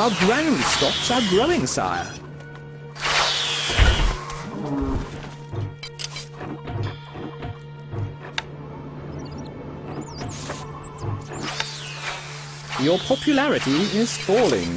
Our ground stocks are growing, sire. Your popularity is falling.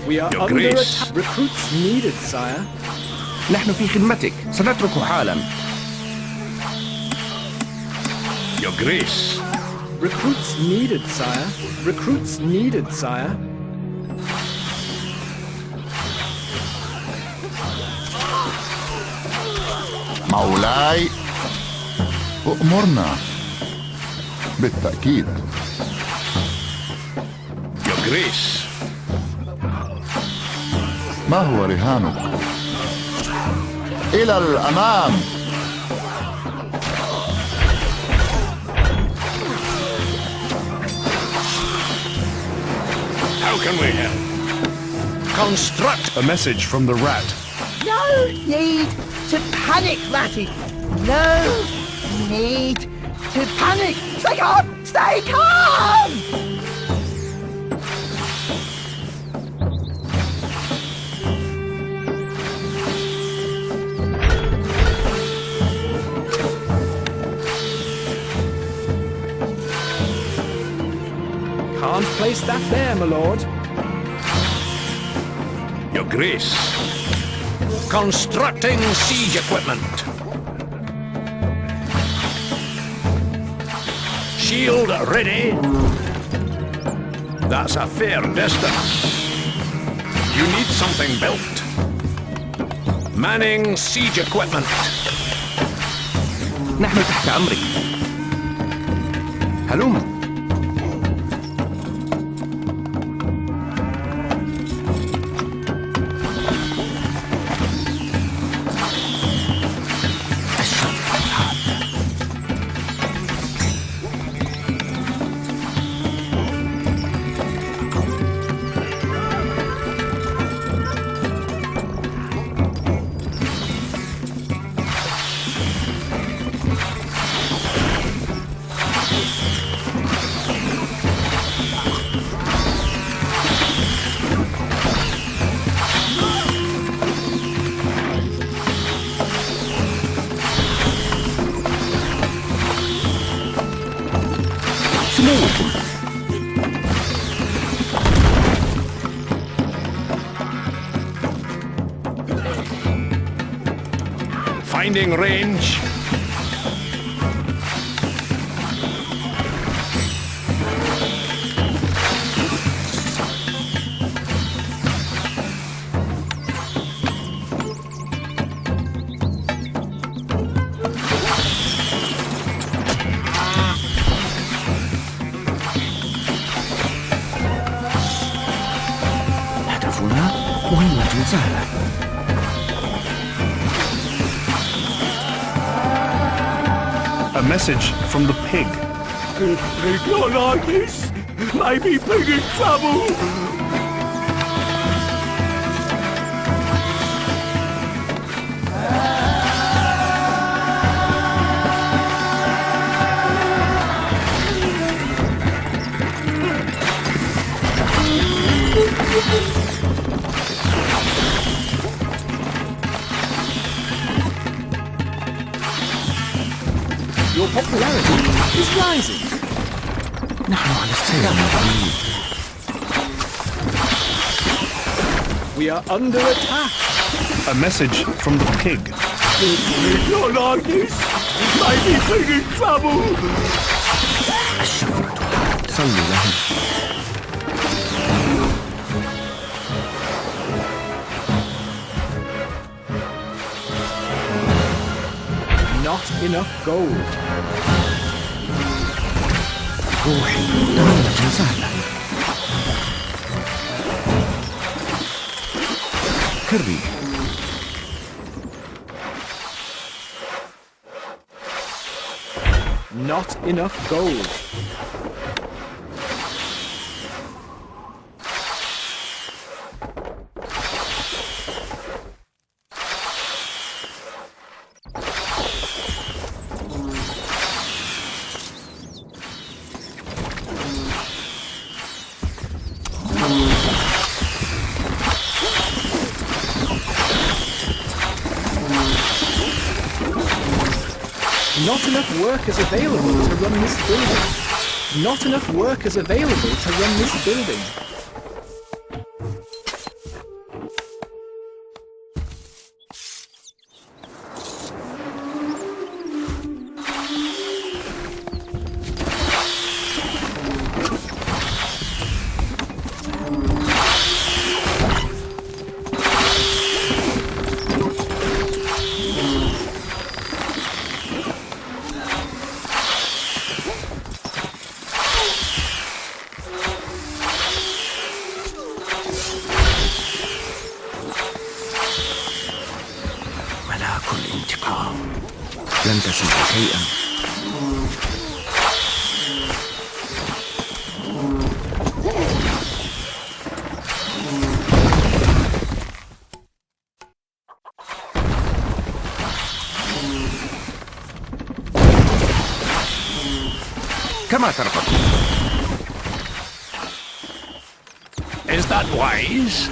We are Your under Grace. attack. Recruits needed, sire. نحن في خدمتك، سنترك حالا. Your Grace. Recruits needed, sire. Recruits needed, sire. مولاي أؤمرنا. بالتأكيد. Your Grace. ما هو رهانك؟ إلى الأمام. How can we help? Construct A message from the rat. No need to panic, Ratty. No need to panic. Stay calm! Stay calm! Can't place that there, my lord. Your Grace. Constructing siege equipment. Shield ready. That's a fair distance. You need something built. Manning siege equipment. نحن تحت أمرك. هلم. Finding range. هدفنا مهمة سهلة. A message from the pig. It's not like this. Maybe pig in trouble. Your popularity is rising. نحن على السير الجديد. We are under attack. A message from the pig. It's not like this. Maybe pig in trouble. الشفرة. صلوا لهم. enough gold. روحي ضمانة سهلة. كالريح. Not enough gold. Not enough workers available to run this building. Not enough workers available to run this building. ملاك الانتقام. لن تسمع شيئا. كما ترغب. Is that wise?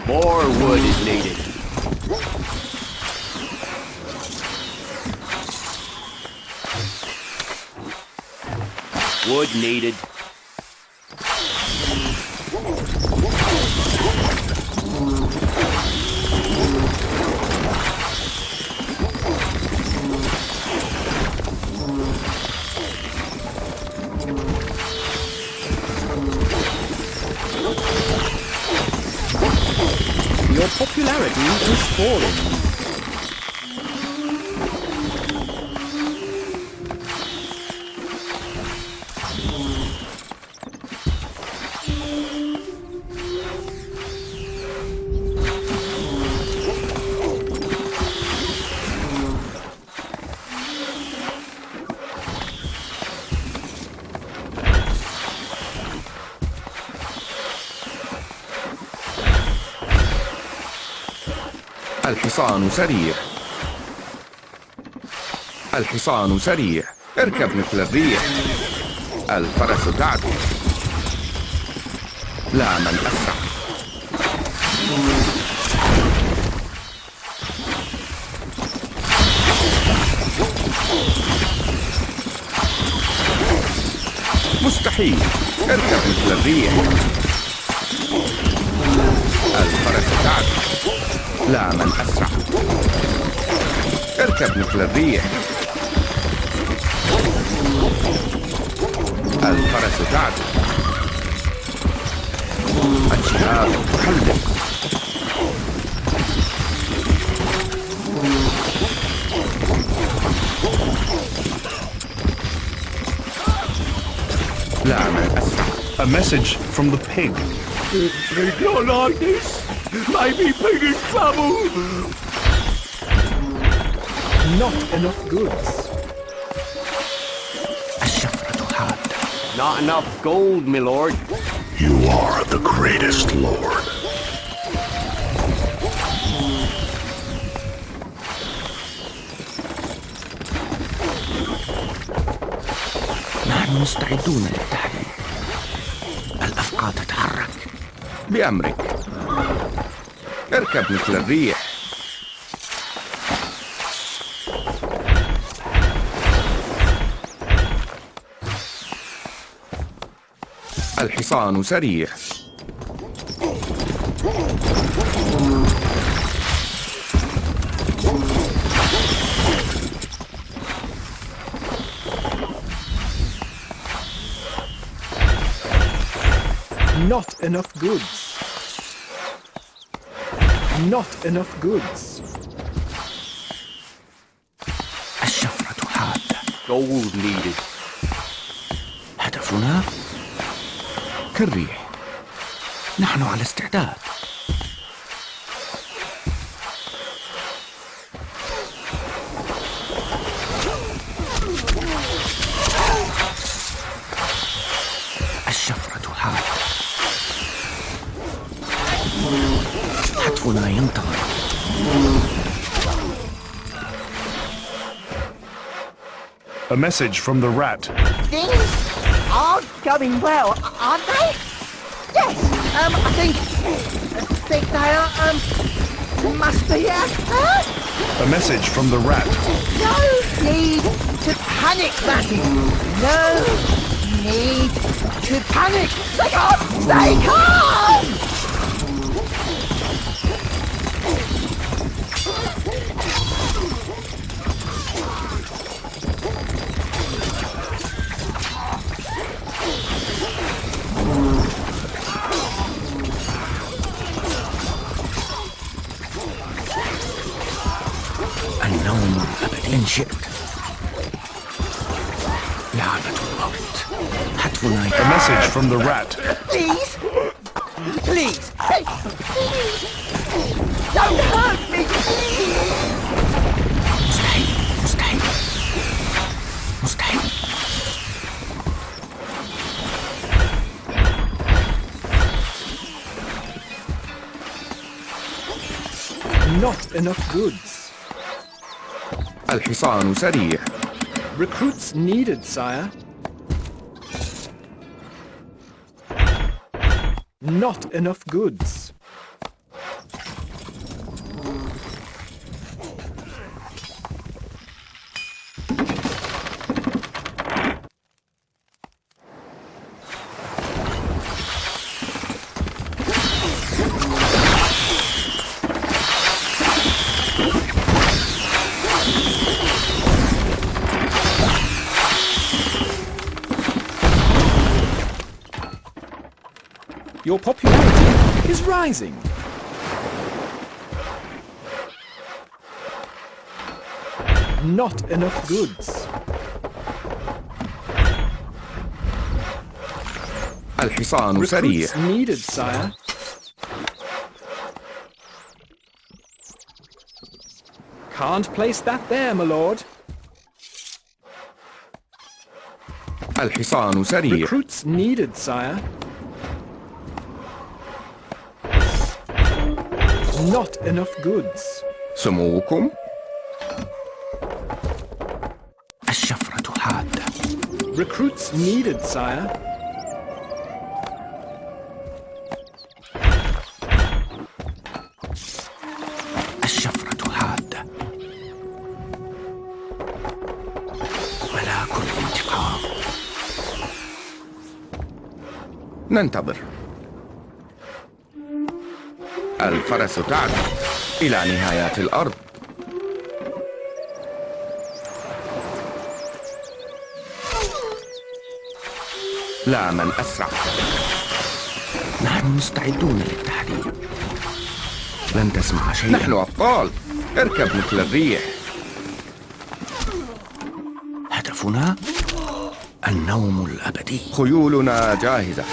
More wood is needed. Wood needed. Your popularity is falling. الحصان سريع. الحصان سريع. اركب مثل الريح. الفرس تعدو. لا من أسرع. مستحيل. اركب مثل الريح. الفرس تعدو. لا من أسرع. اركب مثل الريح. الفرس تعدو. الشهاب تحلق. لا من أسرع. A message from the pig. It's not like this. Maybe pig in trouble. Not enough goods. الشفرة حادة. Not enough gold, my lord. You are the greatest lord. نحن مستعدون للتحريك. الأفقاد تتحرك. بأمرك. اركب مثل الريح. الحصان سريع. Not enough goods. Not enough goods. الشفرة حادة. Gold needed. هدفنا كالريح. نحن على استعداد. الشفرة حادة. هدفنا ينتظر. A message from the rat. Things are going well, aren't they? Yes, I think they are, must be, A message from the rat. no need to panic, Matty. No need to panic. Stay calm! Stay calm! النوم الأبدي إن شئت. لعنة الموت. هدفنا A message from the rat. Please, please, hey, please, don't hurt me, please. مستحيل مستحيل مستحيل. Not enough goods. الحصان سريع. Recruits needed, sire. Not enough goods. Your popularity is rising. Not enough goods. الحصان سريع. Recruits needed, sire. Can't place that there, my lord. الحصان سريع. Recruits needed, sire. Not enough goods. سموكم. الشفرة حادة. Recruits needed, sire. الشفرة حادة. ملاك الانتقام. ننتظر. الفرس تعدو إلى نهايات الأرض. لا من أسرع. نحن مستعدون للتحرير. لن تسمع شيئا. نحن أبطال. اركب مثل الريح. هدفنا النوم الأبدي. خيولنا جاهزة.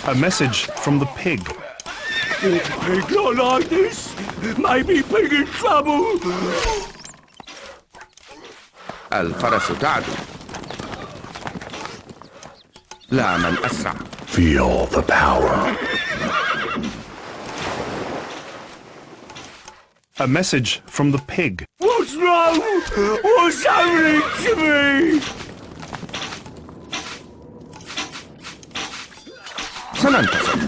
A message from the pig. Pig not like this. Maybe pig in trouble. الفرس تعدو. لا من أسرع. Feel the power. A message from the pig. What's wrong? What's happening to me? سننتصر.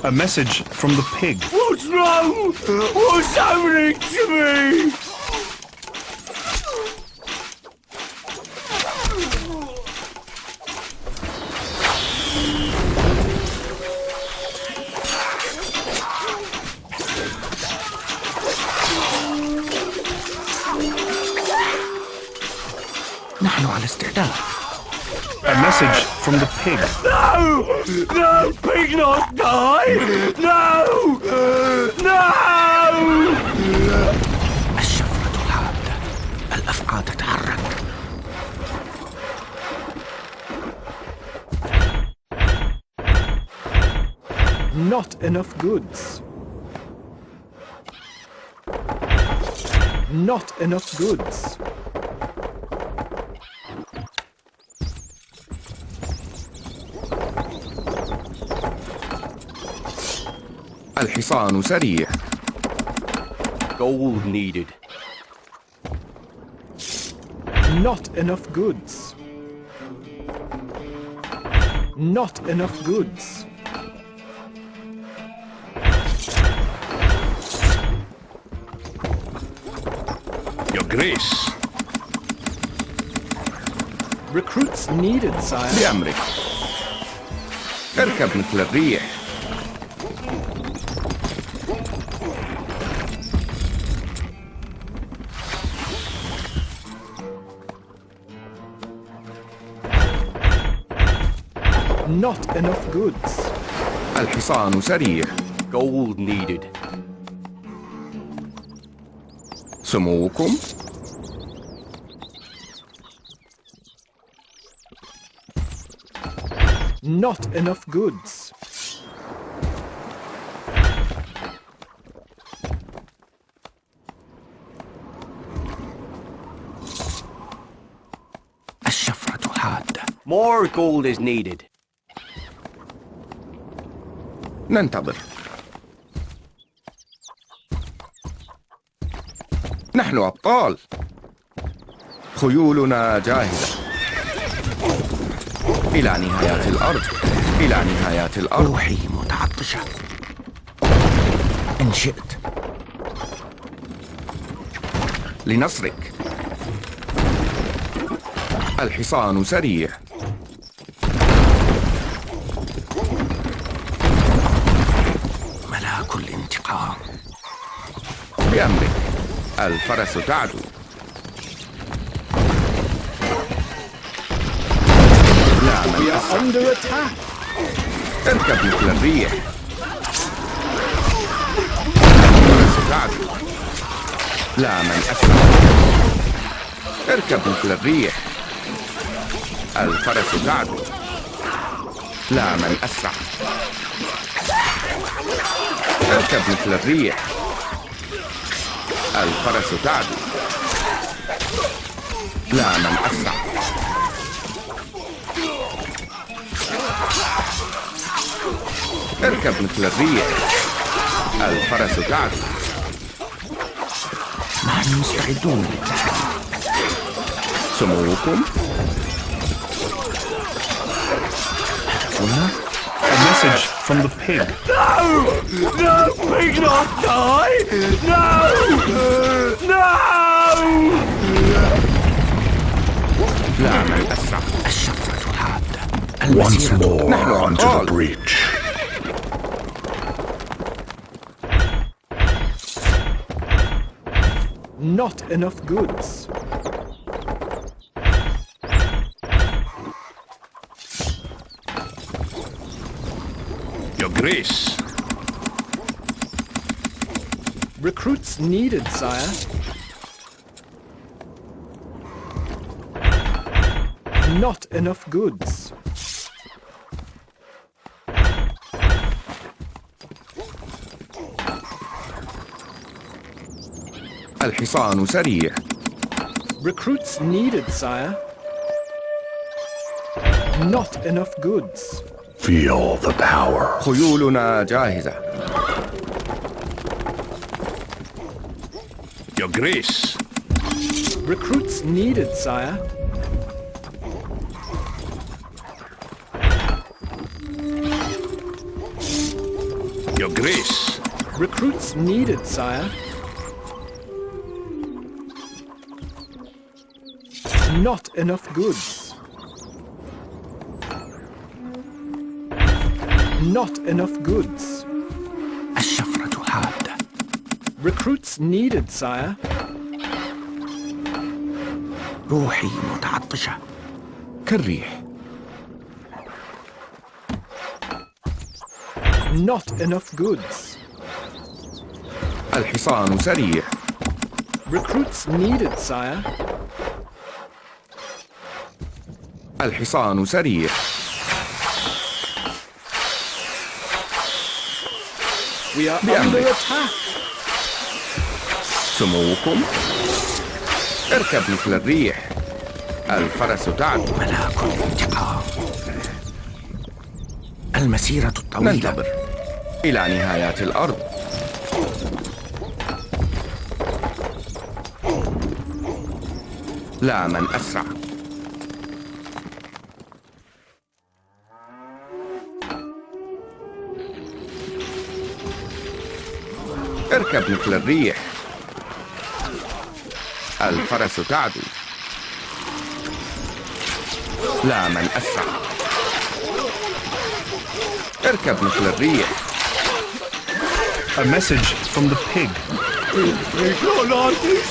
A message from the pig. What's wrong? What's happening to me? نحن على استعداد. A message from the pig. No! No! Pig not die! No! No! الشفرة حادة. الأفعى تتحرك. Not enough goods. Not enough goods. الحصان سريع. Gold needed. Not enough goods. Not enough goods. Your Grace. Recruits needed, sire. بأمرك. اركب مثل الريح. Not enough goods. الحصان سريع. Gold needed. سموكم. Not enough goods. الشفرة حادة. More gold is needed. ننتظر. نحن أبطال. خيولنا جاهزة. إلى نهايات الأرض. إلى نهايات الأرض. روحي متعطشة. إن شئت. لنصرك. الحصان سريع. ملاك الانتقام. بأمرك. الفرس تعدو. لا من We are أسرع. under attack. اركب مثل الريح. الفرس تعدو. لا من أسرع. اركب مثل الريح. الفرس تعدو. لا من أسرع. اركب مثل الريح. الفرس تعدو. لا من أسرع. اركب مثل الريح. الفرس تعدو. نحن مستعدون للتحدي. سموكم. هنا A message from the pig. No! No! Pig not die! No! No! لا من أسرع. الشفرة حادة. Once المسيرة. more نحن onto the أبطال. breach. Not enough goods. Your Grace. Recruits needed, sire. Not enough goods. الحصان سريع. Recruits needed, sire. Not enough goods. Feel the power. خيولنا جاهزة. Your Grace. Recruits needed, sire. Your Grace. Recruits needed, sire. Not enough goods. Not enough goods. الشفرة حادة. Recruits needed, sire. روحي متعطشة. كالريح. Not enough goods. الحصان سريع. Recruits needed, sire. الحصان سريع. We are بأمرك. under attack. سموكم. اركب مثل الريح. الفرس تعدو. ملاك الانتقام. المسيرة الطويلة. ننتظر إلى نهايات الأرض. لا من أسرع. اركب مثل الريح. الفرس تعدو. لا من أسرع. اركب مثل الريح. A message from the pig. We can't like this.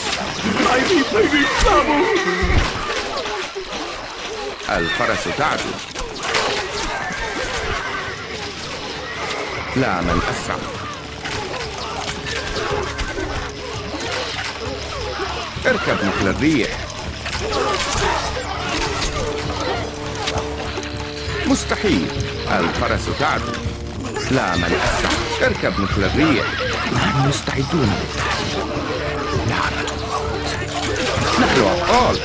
Maybe big in trouble. الفرس تعدو. لا من أسرع. اركب مثل الريح. مستحيل. الفرس تعدو. لا من أسرع. اركب مثل الريح. نحن مستعدون للتحدي. لعنة الموت. نحن أبطال.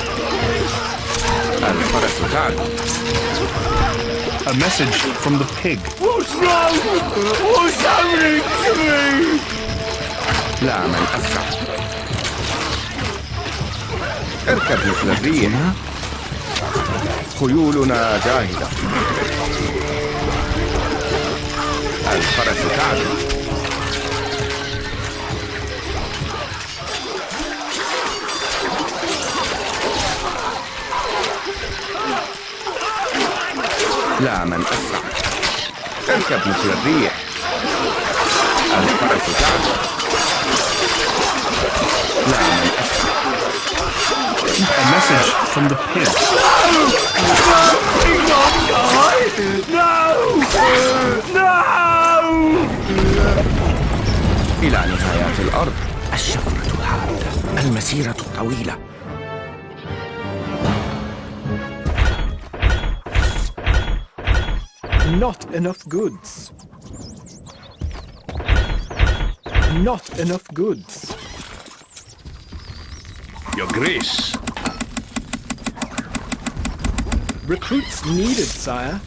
الفرس تعدو. A message from the pig. What's wrong? What's happening to me? لا من أسرع. اركب مثل الريح. خيولنا جاهزة. الفرس تعدو. لا من أسرع. اركب مثل الريح. الفرس تعدو. لا من أسرع. A message from the pig. No! No! إلى نهايات الأرض. الشفرة حادة. المسيرة الطويلة. Not enough goods. Not enough goods. Your Grace. Recruits needed, sire.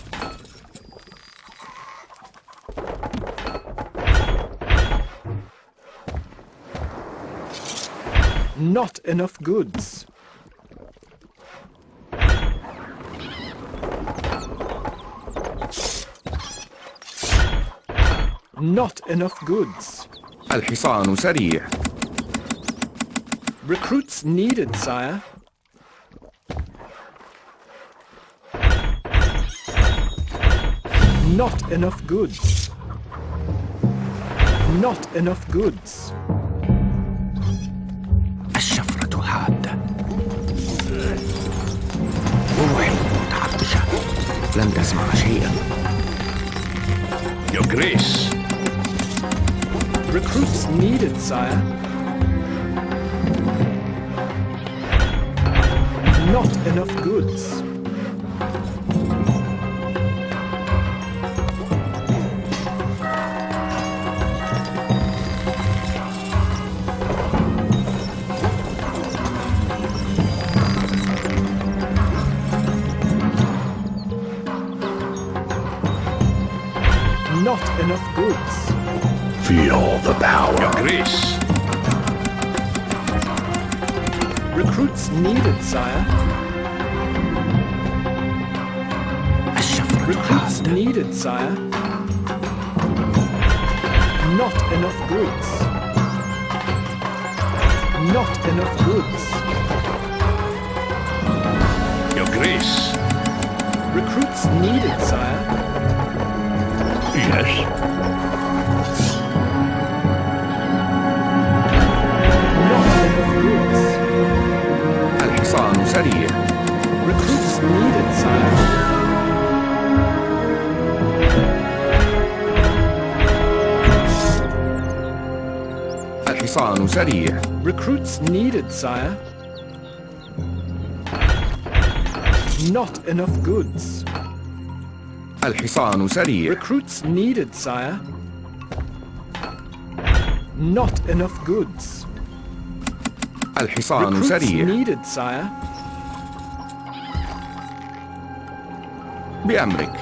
Not enough goods. Not enough goods. الحصان سريع. Recruits needed, sire. Not enough goods. Not enough goods. الشفرة حادة. روحي متعطشة. لن تسمع شيئا. Your Grace. Recruits needed, sire. Not enough goods. Not enough goods. Feel the power. Your Grace. Recruits needed, sire. الشفرة Recruits حادة. needed, sire. Not enough goods. Not enough goods. Your Grace. Recruits needed, sire. Yes. Not enough goods. الحصان سريع. Recruits needed, sire. الحصان سريع. Recruits needed, sire. Not enough goods. الحصان سريع. Recruits needed, sire. Not enough goods. الحصان Recruits سريع. needed, sire. بأمرك.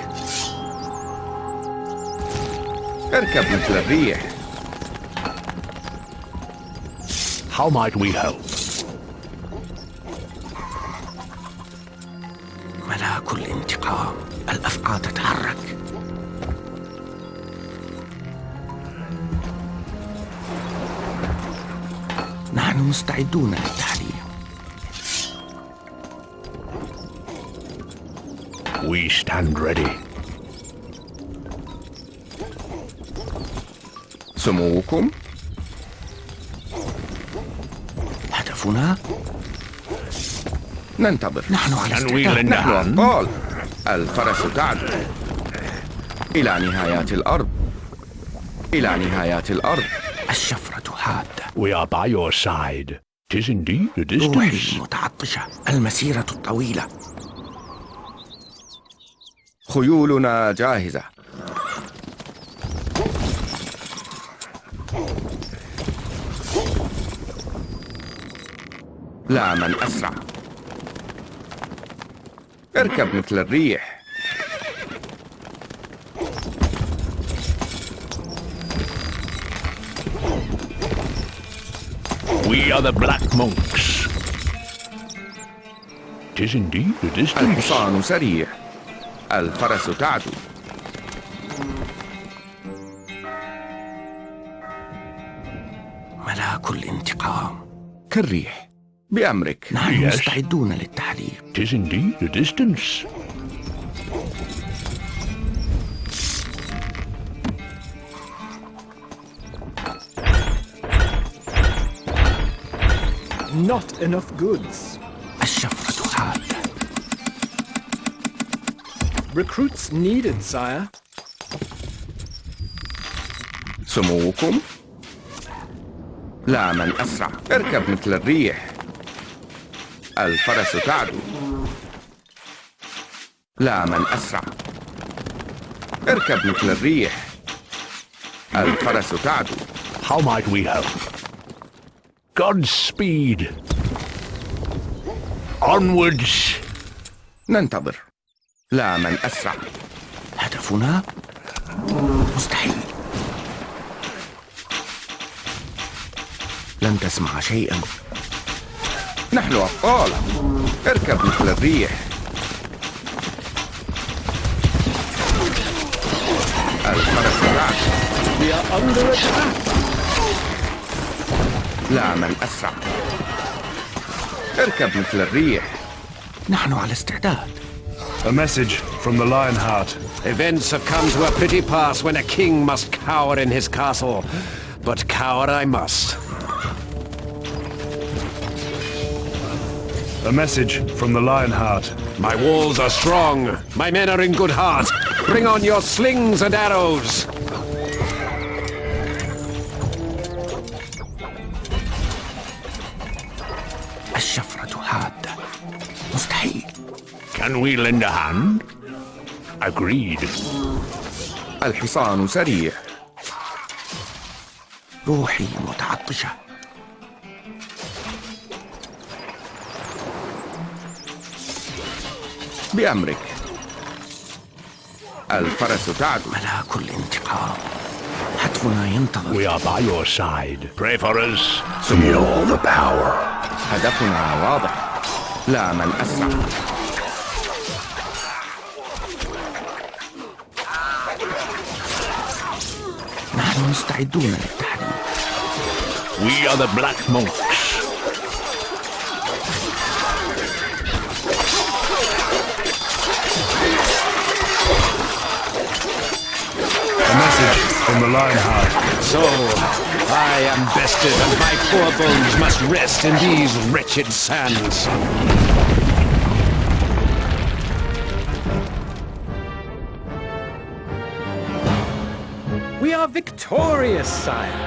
اركب مثل الريح. How might we help? ملاك الانتقام. الأفعى تتحرك. نحن مستعدون للتحليل. We stand ready. سموكم. هدفنا ننتظر. نحن على Can we استعداد. lend a نحن hand? أبطال. الفرس تعدو إلى نهايات الأرض. إلى نهايات الأرض. الشفرة حادة. We are by your side. 'Tis indeed a روحي distance. متعطشة. المسيرة الطويلة. خيولنا جاهزة. لا من أسرع. اركب مثل الريح. We are the black monks. 'Tis indeed a distance. الحصان سريع. الفرس تعدو. ملاك الانتقام. كالريح. بأمرك. نحن Yes. مستعدون للتحليل. 'Tis indeed a distance. Not enough goods. الشفرة حادة. Recruits needed, sire. سموكم. لا من أسرع. اركب مثل الريح. الفرس تعدو. لا من أسرع. اركب مثل الريح. الفرس تعدو. How might we help? Godspeed. Onwards. ننتظر. لا من أسرع. هدفنا مستحيل. لن تسمع شيئا. نحن أبطال. اركب مثل الريح. الفرس تعدو. We are under attack. لا من أسرع. اركب مثل الريح. نحن على استعداد. A message from the Lionheart. Events have come to a pretty pass when a king must cower in his castle. But cower I must. A message from the Lionheart. My walls are strong. My men are in good heart. Bring on your slings and arrows. الشفرة حادة. مستحيل. Can we lend a hand? Agreed. الحصان سريع. روحي متعطشة. بأمرك. الفرس تعدو. ملاك الانتقام. هدفنا ينتظر. We are by your side. Pray for us. Feel the power. هدفنا واضح. لا من أسرع. نحن مستعدون للتحليل. We are the black monks. A message from the Lionheart. So, I am bested, and my poor bones must rest in these wretched sands. We are victorious, sire.